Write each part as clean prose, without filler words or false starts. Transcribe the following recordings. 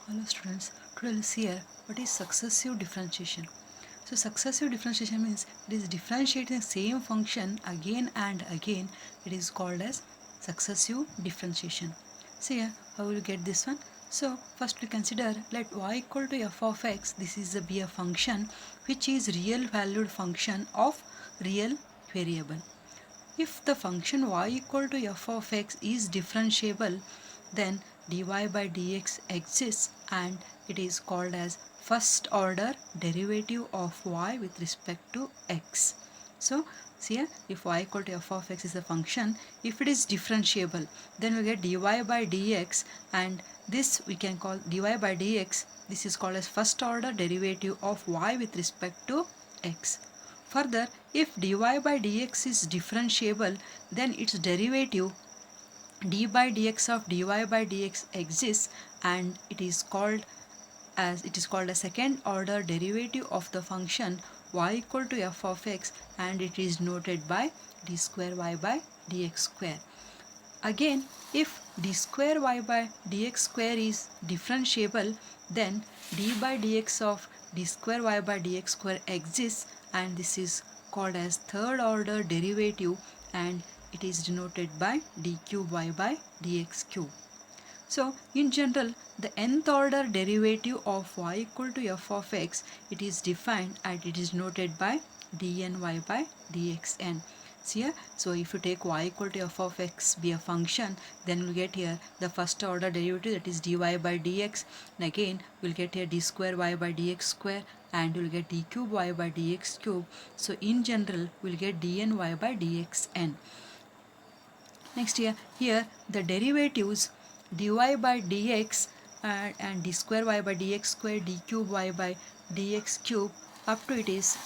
Hello students, today we'll see here what is successive differentiation. So successive differentiation means it is differentiating the same function again and again. It is called as successive differentiation. So here, how will you get this one? So first we consider let y equal to f of x. This is be a function which is real valued function of real variable. If the function y equal to f of x is differentiable, then dy by dx exists and it is called as first order derivative of y with respect to x. So see here, if y equal to f of x is a function, if it is differentiable, then we get dy by dx, and this we can call dy by dx. This is called as first order derivative of y with respect to x. Further, if dy by dx is differentiable, then its derivative d by dx of dy by dx exists, and it is called a second order derivative of the function y equal to f of x, and it is noted by d square y by dx square. Again, if d square y by dx square is differentiable, then d by dx of d square y by dx square exists, and this is called as third order derivative, and it is denoted by d cube y by dx cube. So in general, the nth order derivative of y equal to f of x, it is defined and it is noted by dny by dxn. See here, so if you take y equal to f of x be a function, then we'll get here the first order derivative, that is dy by dx, and again we'll get here d square y by dx square, and we'll get d cube y by dx cube. So in general, we'll get dny by dxn. Next here the derivatives dy by dx and d square y by dx square, d cube y by dx cube, up to it is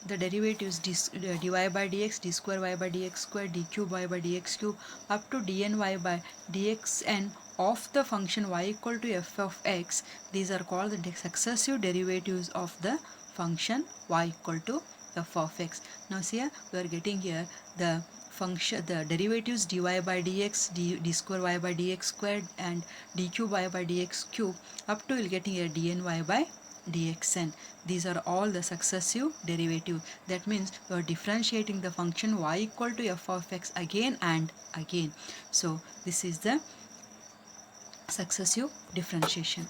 the derivatives dy by dx, d square y by dx square, d cube y by dx cube, up to dny by dxn of the function y equal to f of x. These are called the successive derivatives of the function y equal to f of x. Now see here, we are getting here the function, the derivatives dy by dx, d square y by dx squared, and d cube y by dx cube, up to we'll getting here dny by dxn. These are all the successive derivative. That means we are differentiating the function y equal to f of x again and again. So this is the successive differentiation.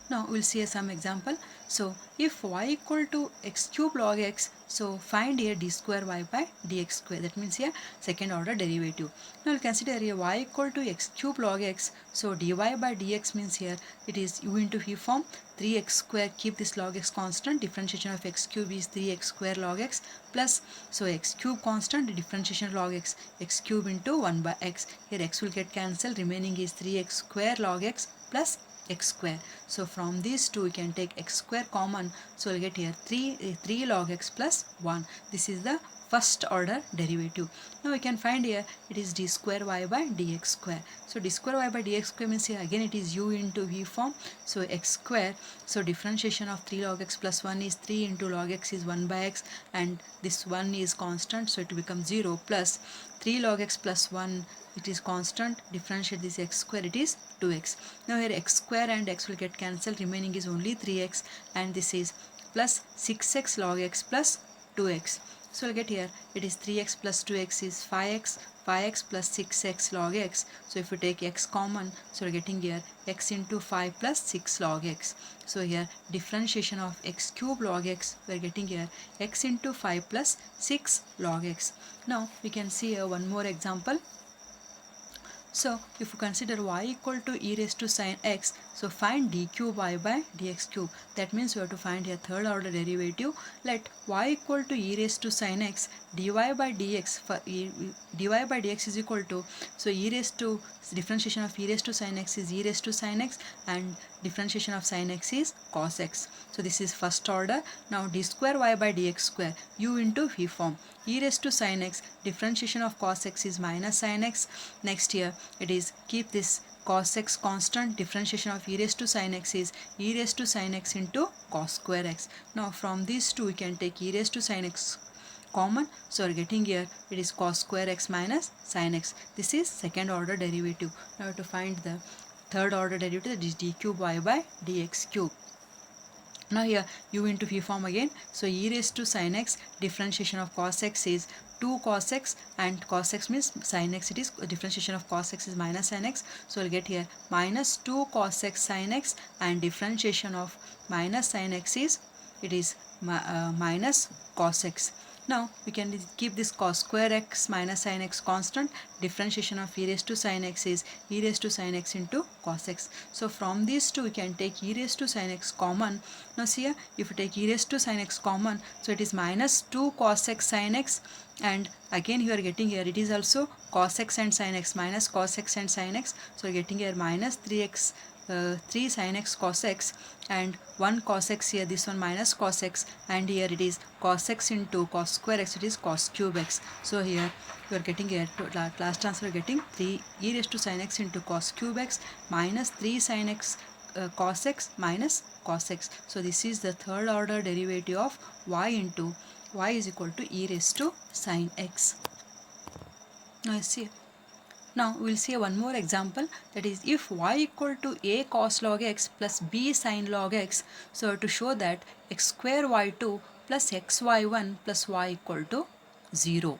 Now we'll see some example. So if y equal to x cube log x, so find here d square y by dx square. That means here second order derivative. Now we'll consider here y equal to x cube log x. So dy by dx means here it is u into v form 3x square. Keep this log x constant. Differentiation of x cube is 3x square log x plus, so x cube constant, differentiation log x, x cube into 1 by x. Here x will get cancelled. Remaining is 3x square log x plus x square. So from these two we can take x square common, so we'll get here 3 log x plus 1. This is the first order derivative. Now we can find here it is d square y by dx square. So d square y by dx square means here again it is u into v form, so x square. So differentiation of 3 log x plus 1 is 3 into log x is 1 by x, and this 1 is constant, so it becomes 0, plus 3 log x plus 1, it is constant, differentiate this x square, it is 2x. Now here x square and x will get cancelled, remaining is only 3x, and this is plus 6x log x plus 2x. So we'll get here it is 3x plus 2x is 5x, 5x plus 6x log x. So if you take x common, so we're getting here x into 5 plus 6 log x. So here differentiation of x cube log x, we're getting here x into 5 plus 6 log x. Now we can see here one more example. So if you consider y equal to e raised to sin x, so find d cube y by dx cube. That means we have to find a third order derivative. Let y equal to e raised to sin x, dy by dx, for dy by dx is equal to, so e raised to, differentiation of e raised to sin x is e raised to sin x, and differentiation of sin x is cos x. So this is first order. Now d square y by dx square, u into v form, e raised to sin x, differentiation of cos x is minus sin x. Next here it is keep this cos x constant, differentiation of e raised to sin x is e raised to sin x into cos square x. Now from these two we can take e raised to sin x common, so we're getting here it is cos square x minus sin x. This is second order derivative. Now to find the third order derivative, that is d cube y by dx cube. Now here u into v form again, so e raised to sin x differentiation of cos x is 2 cos x, and cos x means sin x, it is differentiation of cos x is minus sin x, so we'll get here minus 2 cos x sin x, and differentiation of minus sin x is it is minus cos x. Now we can keep this cos square x minus sin x constant. Differentiation of e raised to sin x is e raised to sin x into cos x. So from these two we can take e raised to sin x common. Now see here, if you take e raised to sin x common, so it is minus 2 cos x sin x, and again you are getting here it is also cos x and sin x, minus cos x and sin x, so you are getting here minus 3x 3 sin x cos x, and 1 cos x here, this one minus cos x, and here it is cos x into cos square x, it is cos cube x. So here you are getting here last transfer getting 3 e raised to sin x into cos cube x minus 3 sin x cos x minus cos x. So this is the third order derivative of y into y is equal to e raised to sin x. Now see. Now we will see one more example, that is if y equal to a cos log x plus b sin log x. So to show that x square y2 plus xy1 plus y equal to 0.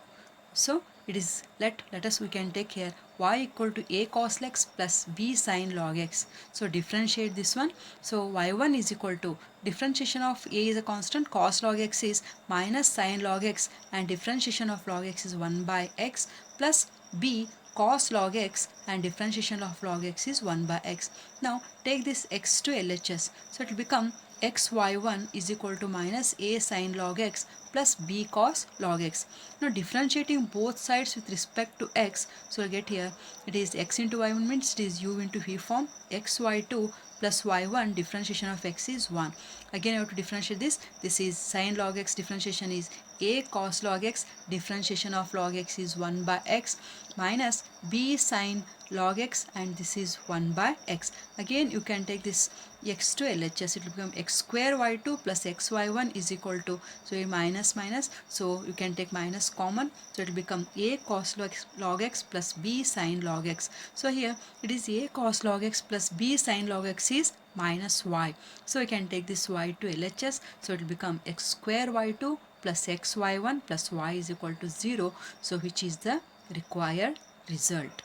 So it is let us we can take here y equal to a cos x plus b sin log x. So differentiate this one. So y1 is equal to differentiation of a is a constant, cos log x is minus sin log x, and differentiation of log x is 1 by x, plus b cos log x, and differentiation of log x is 1 by x. Now take this x to LHS. So it will become xy1 is equal to minus a sin log x plus b cos log x. Now differentiating both sides with respect to x, so we'll get here it is x into y1 means it is u into v form, xy2 plus y1 differentiation of x is 1. Again I have to differentiate this. This is sin log x, differentiation is a cos log x, differentiation of log x is 1 by x, minus b sin log x, and this is 1 by x. Again you can take this x to LHS, it will become x square y2 plus xy1 is equal to, so a minus minus, so you can take minus common, so it will become a cos log x plus b sin log x. So here it is a cos log x plus b sin log x is minus y. So we can take this y to LHS, so it will become x square y2 plus xy1 plus y is equal to 0. So which is the required result.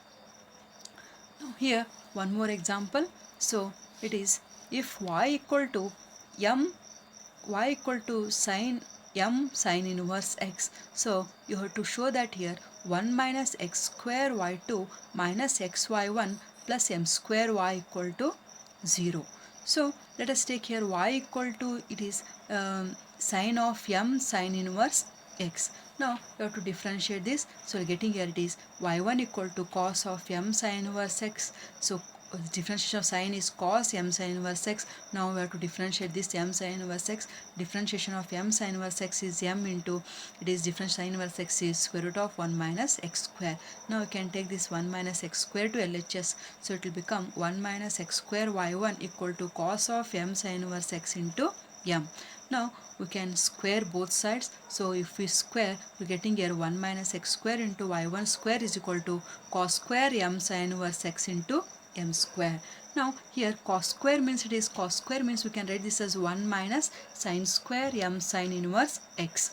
Now here one more example. So it is if y equal to sin m sin inverse x. So you have to show that here 1 minus x square y2 minus xy1 plus m square y equal to 0. So let us take here y equal to it is sin of m sin inverse x. Now you have to differentiate this. So getting here it is y1 equal to cos of m sin inverse x. So differentiation of sin is cos m sin inverse x. Now we have to differentiate this m sin inverse x. Differentiation of m sin inverse x is m into it is differentiation sin inverse x is square root of 1 minus x square. Now we can take this 1 minus x square to LHS. So it will become 1 minus x square y1 equal to cos of m sin inverse x into m. Now we can square both sides. So if we square, we are getting here 1 minus x square into y1 square is equal to cos square m sin inverse x into m square. Now here cos square means it is cos square means we can write this as 1 minus sin square m sin inverse x.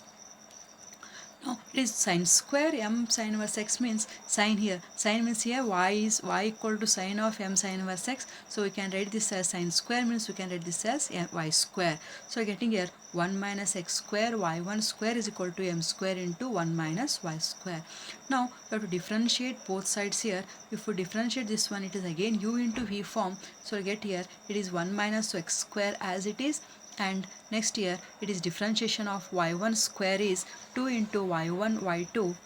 Now it is sin square m sin inverse x means sin here. Sin means here y is y equal to sin of m sin inverse x. So we can write this as sin square means we can write this as y square. So getting here 1 minus x square y1 square is equal to m square into 1 minus y square. Now we have to differentiate both sides here. If we differentiate this one, it is again u into v form. So get here it is 1 minus x square as it is, and next here it is differentiation of y1 square is 2 into y1 y2,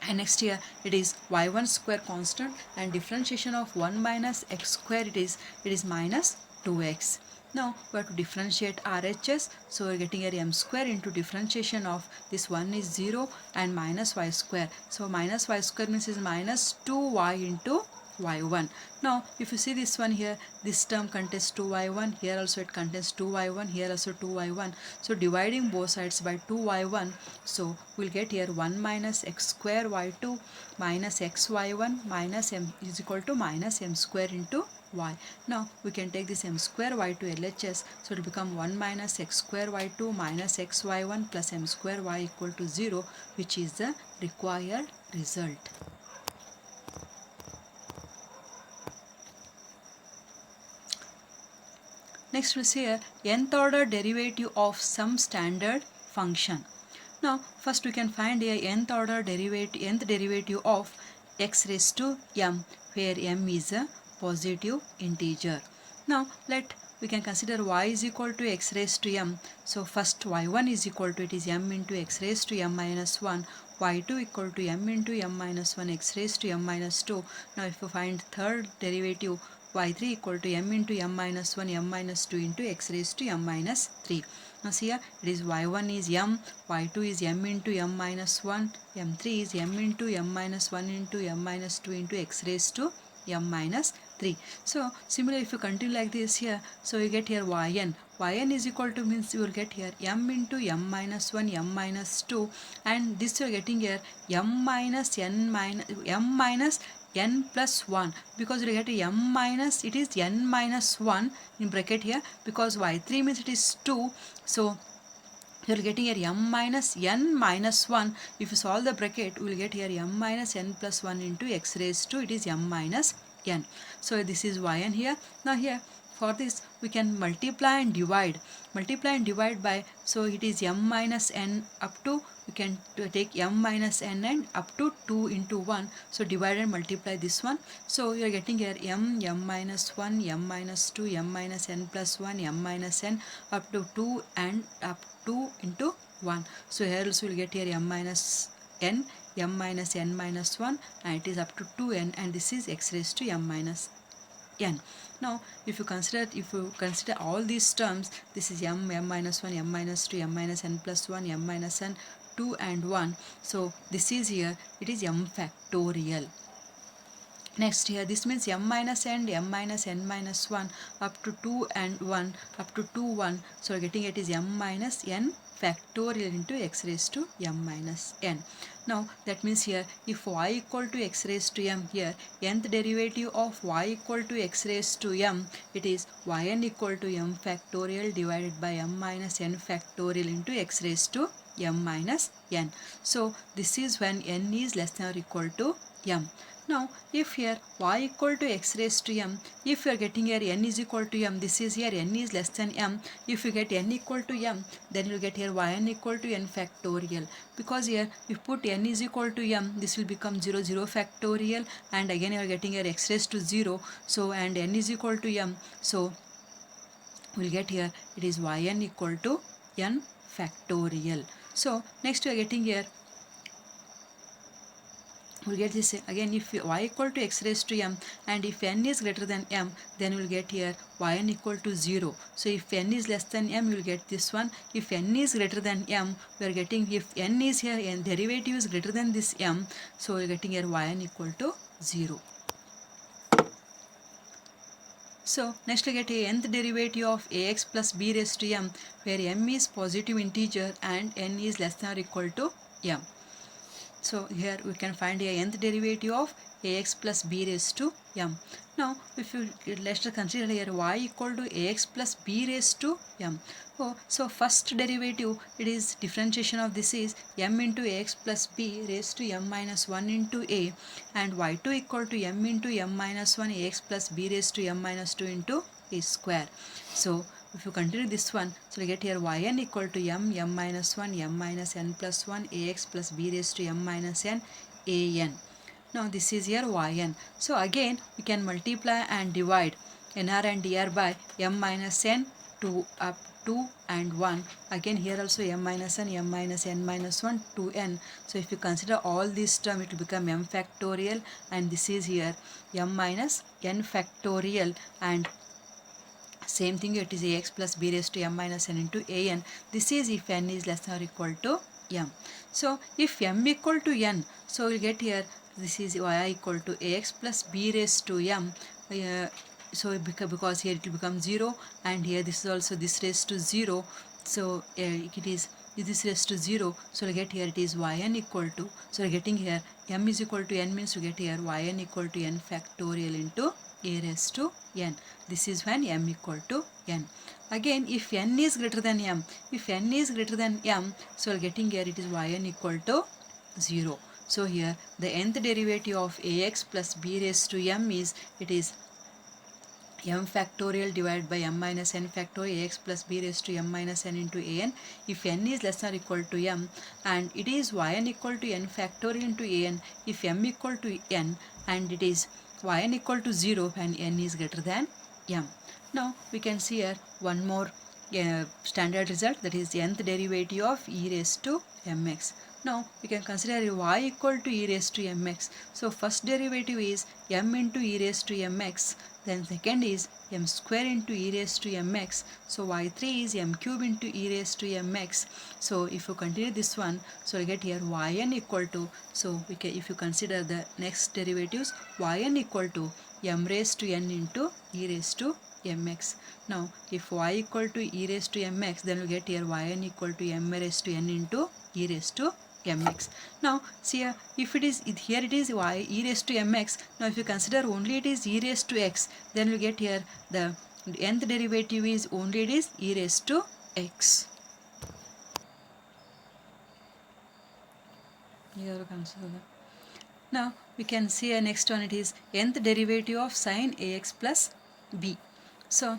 and next here it is y1 square constant, and differentiation of 1 minus x square it is minus 2x. Now we have to differentiate RHS. So we are getting here m square into differentiation of this 1 is 0 and minus y square. So minus y square means is minus 2y into y1. Now if you see this one here, this term contains 2y1, here also it contains 2y1, here also 2y1. So dividing both sides by 2y1, so we'll get here 1 minus x square y2 minus xy1 minus m is equal to minus m square into y. Now we can take this m square y to LHS, so it will become 1 minus x square y2 minus xy1 plus m square y equal to 0, which is the required result. Next we'll see here nth order derivative of some standard function. Now first we can find a nth order derivative of x raised to m, where m is a positive integer. Now we can consider y is equal to x raised to m. So first y1 is equal to, it is m into x raised to m minus 1, y2 equal to m into m minus 1 x raised to m minus 2. Now if you find third derivative, y3 equal to m into m minus 1 m minus 2 into x raised to m minus 3. Now see here, it is y1 is m, y2 is m into m minus 1, m3 is m into m minus 1 into m minus 2 into x raised to m minus 3. So similarly, if you continue like this here, so you get here yn. Yn is equal to, means you will get here m into m minus 1 m minus 2, and this you are getting here m minus n plus 1, because you get m minus, it is n minus 1 in bracket here, because y3 means it is 2, so you are getting here m minus n minus 1. If you solve the bracket, we will get here m minus n plus 1 into x raised to, it is m minus n. So this is yn here. Now here for this we can multiply and divide by, so it is m minus n up to, we can take m minus n and up to 2 into 1, so divide and multiply this one. So you are getting here m minus 1 m minus 2 m minus n plus 1 m minus n up to 2 and up 2 into 1. So here also we will get here m minus n minus 1, and it is up to 2n, and this is x raised to m minus n. Now if you consider all these terms, this is m minus 1 m minus 2 m minus n plus 1 m minus n 2 and 1. So this is here, it is m factorial. Next here, this means m minus n minus 1 up to 2 and 1 up to 2 1. So getting it is m minus n factorial into x raised to m minus n. Now that means here, if y equal to x raised to m, here nth derivative of y equal to x raised to m, it is yn equal to m factorial divided by m minus n factorial into x raised to m minus n. So this is when n is less than or equal to m. Now if here y equal to x raised to m, if you are getting here n is equal to m, this is here n is less than m. If you get n equal to m, then you get here yn equal to n factorial, because here if put n is equal to m, this will become 0 0 factorial, and again you are getting here x raised to 0, so and n is equal to m, so we will get here it is yn equal to n factorial. So next we are getting here, we'll get this again, if y equal to x raised to m, and if n is greater than m, then we'll get here yn equal to 0. So if n is less than m, you'll get this one. If n is greater than m, we are getting, if n is here and derivative is greater than this m, so we're getting here yn equal to 0. So next we get a nth derivative of ax plus b raised to m, where m is positive integer and n is less than or equal to m. So here we can find a nth derivative of ax plus b raised to m. Now if you let's consider here y equal to ax plus b raised to m. So first derivative, it is differentiation of this is m into ax plus b raised to m minus 1 into a, and y2 equal to m into m minus 1 ax plus b raised to m minus 2 into a square. So if you continue this one, so we get here yn equal to m minus 1 m minus n plus 1 ax plus b raised to m minus n an. Now this is here yn. So again we can multiply and divide nr and dr by m minus n to up 2 and 1. Again here also m minus n minus 1 to n. So if you consider all these terms, it will become m factorial, and this is here m minus n factorial, and same thing, it is ax plus b raised to m minus n into an. This is if n is less than or equal to m. So if m equal to n, so we'll get here this is y equal to ax plus b raised to m. So because here it will become 0, and here this is also this raised to 0, so it is this raised to 0, so we get here it is yn equal to, so we are getting here m is equal to n means we get here yn equal to n factorial into a raised to n. This is when m equal to n. Again, if n is greater than m, so we are getting here it is yn equal to 0. So here the nth derivative of ax plus b raised to m is, it is m factorial divided by m minus n factorial ax plus b raised to m minus n into an. If n is less than or equal to m, and it is yn equal to n factorial into an if m equal to n, and it is yn equal to 0 when n is greater than m. Now we can see here one more standard result, that is the nth derivative of e raised to mx. Now we can consider y equal to e raised to mx. So first derivative is m into e raised to mx, then second is m square into e raised to mx. So y3 is m cube into e raised to mx. So if you continue this one, so we get here yn equal to, so we can, if you consider the next derivatives, yn equal to m raised to n into e raised to mx. Now if y equal to e raised to mx, then we get here yn equal to m raised to n into e raised to mx. Now see here, if it is here it is y e raised to mx. Now if you consider only it is e raised to x, then we get here the nth derivative is only it is e raised to x. Now we can see a next one, it is nth derivative of sin ax plus b. So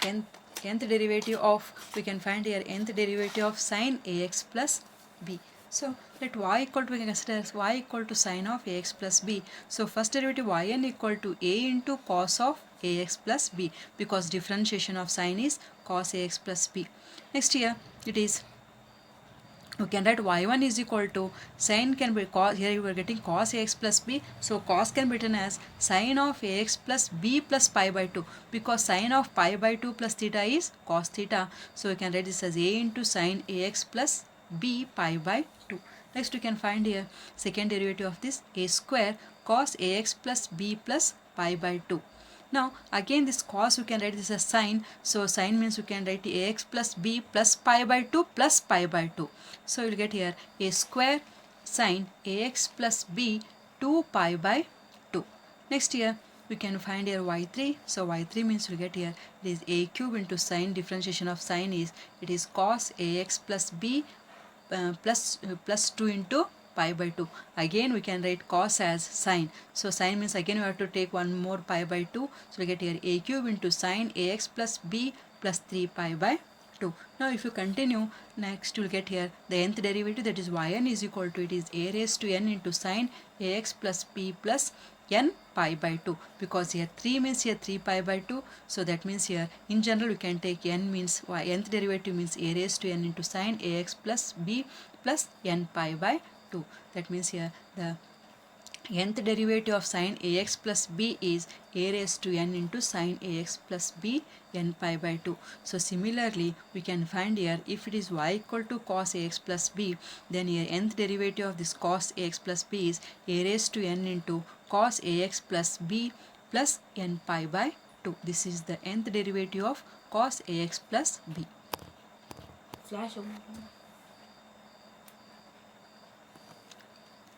nth derivative of, we can find here nth derivative of sin ax plus b. So let y equal to, we can consider as y equal to sin of ax plus b. So first derivative yn equal to a into cos of ax plus b, because differentiation of sin is cos ax plus b. Next here it is, we can write y1 is equal to sin can be cos, here you are getting cos ax plus b, so cos can be written as sin of ax plus b plus pi by 2, because sin of pi by 2 plus theta is cos theta, so we can write this as a into sin ax plus b pi by 2. Next we can find here second derivative of this, a square cos ax plus b plus pi by 2. Now again this cos, we can write this as sin, so sin means we can write ax plus b plus pi by 2 plus pi by 2. So you will get here a square sin ax plus b 2 pi by 2. Next here we can find here y3, so y3 means we get here it is a cube into sin, differentiation of sin is, it is cos ax plus b plus 2 into pi by 2. Again we can write cos as sin, so sin means again we have to take one more pi by 2, so we get here a cube into sin ax plus b plus 3 pi by 2. Now if you continue, next you will get here the nth derivative, that is yn is equal to, it is a raised to n into sin ax plus b plus n pi by 2, because here 3 means here 3 pi by 2, so that means here in general we can take n means y, nth derivative means a raised to n into sin ax plus b plus n pi by 2. That means here the nth derivative of sin ax plus b is a raised to n into sin ax plus b n pi by 2. So similarly we can find here, if it is y equal to cos ax plus b, then here nth derivative of this cos ax plus b is a raised to n into cos ax plus b plus n pi by 2. This is the nth derivative of cos ax plus b. Flash over.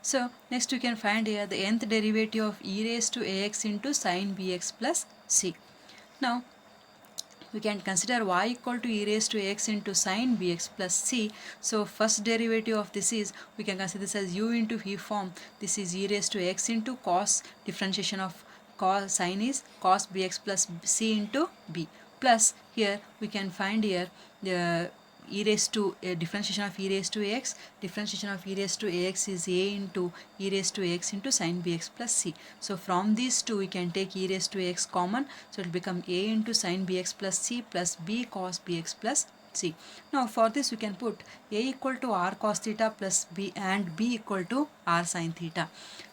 So next we can find here the nth derivative of e raised to ax into sin bx plus c. Now we can consider y equal to e raised to ax into sin bx plus c. So first derivative of this is, we can consider this as u into v form. This is e raised to x into cos, differentiation of cos sin is cos bx plus c into b, plus here we can find here the e raised to differentiation of e raised to x, differentiation of e raised to ax is a into e raised to x into sin bx plus c. So from these two we can take e raised to x common, so it will become a into sin bx plus c plus b cos bx plus C. Now for this we can put A equal to R cos theta plus B and B equal to R sin theta.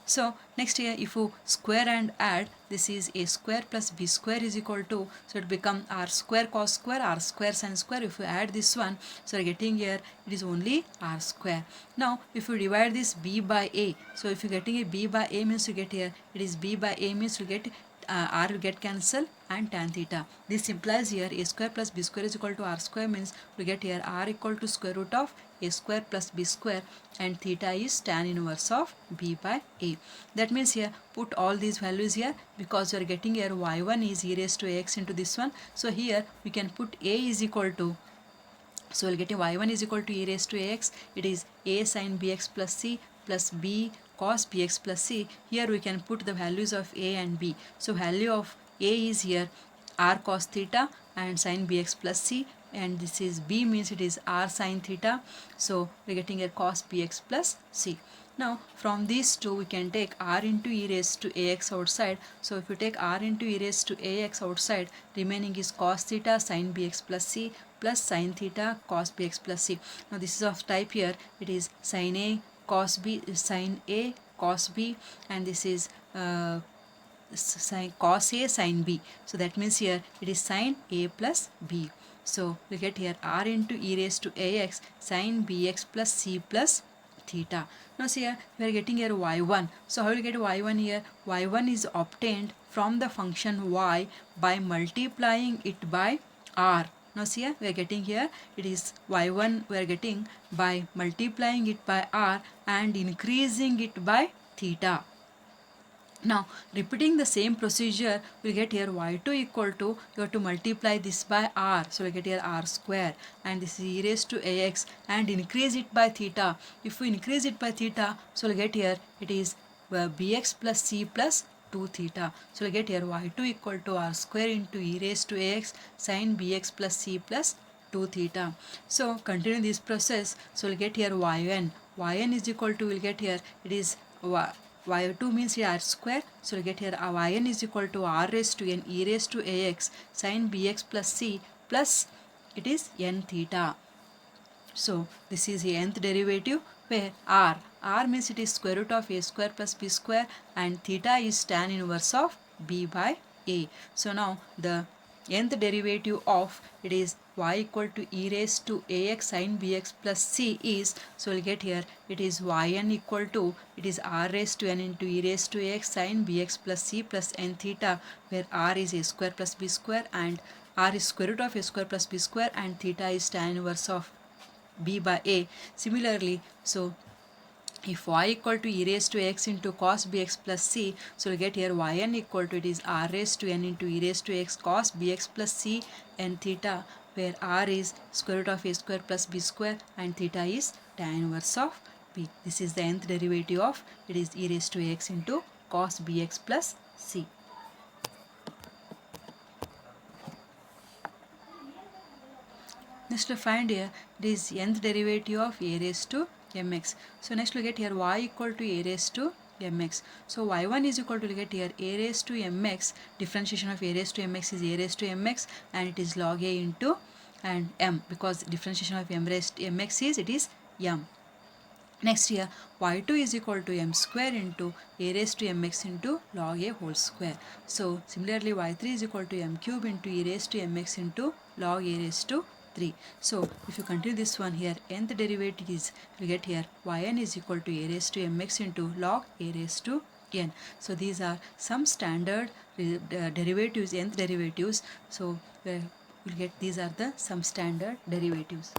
So next here, if you square and add, this is A square plus B square is equal to, so it become R square cos square, R square sin square. If you add this one, so you're getting here it is only R square. Now if you divide this B by A, so if you're getting a B by A means you get here it is B by A means you get R will get cancelled and tan theta. This implies here A square plus B square is equal to R square means we get here R equal to square root of A square plus B square and theta is tan inverse of B by A. That means here put all these values here because you are getting here y1 is e raised to ax into this one. So here we can put A is equal to, so we'll get y1 is equal to e raised to ax. It is A sin bx plus c plus b cos bx plus c. Here we can put the values of A and B. So value of A is here r cos theta and sin bx plus c, and this is B means it is r sin theta. So we're getting a cos bx plus c. Now from these two we can take r into e raised to ax outside. So if you take r into e raised to ax outside, remaining is cos theta sin bx plus c plus sin theta cos bx plus c. Now this is of type here it is sin A cos B, sin A cos B, and this is sin cos A sin B. So that means here it is sin A plus B. So we get here r into e raised to ax sin bx plus c plus theta. Now see here we are getting here y1. So how will we get y1 here? Y1 is obtained from the function y by multiplying it by r. Now see here we are getting here it is y1 we are getting by multiplying it by r and increasing it by theta. Now repeating the same procedure, we'll get here y2 equal to, you have to multiply this by r, so we get here r square, and this is e raised to ax, and increase it by theta. If we increase it by theta, so we'll get here it is bx plus c plus 2 theta. So we'll get here y2 equal to r square into e raised to ax sin bx plus c plus 2 theta. So continue this process. So we'll get here yn is equal to, we'll get here it is y2 means r square, so we get here yn is equal to r raised to n e raised to ax sin bx plus c plus it is n theta. So this is the nth derivative where r means it is square root of a square plus b square and theta is tan inverse of b by a. So now the nth derivative of it is y equal to e raised to ax sin bx plus c is, so we'll get here it is yn equal to, it is r raised to n into e raised to ax sin bx plus c plus n theta, where r is a square plus b square and r is square root of a square plus b square and theta is tan inverse of b by a. Similarly, so if y equal to e raised to x into cos bx plus c, so we get here yn equal to, it is r raised to n into e raised to x cos bx plus c n theta, where r is square root of a square plus b square and theta is tan inverse of b. This is the nth derivative of it is e raised to x into cos bx plus c. Next to find here it is nth derivative of a raised to mx. So next we get here y equal to a raised to mx. So y1 is equal to, we get here a raised to mx, differentiation of a raised to mx is a raised to mx and it is log a into and m, because differentiation of m raised to mx is it is m. Next here y2 is equal to m square into a raised to mx into log a whole square. So similarly y3 is equal to m cube into e raised to mx into log a raised to 3. So if you continue this one here, nth derivative is, we get here yn is equal to a raised to mx into log a raised to n. So these are some standard derivatives, nth derivatives. So we'll get these are the some standard derivatives.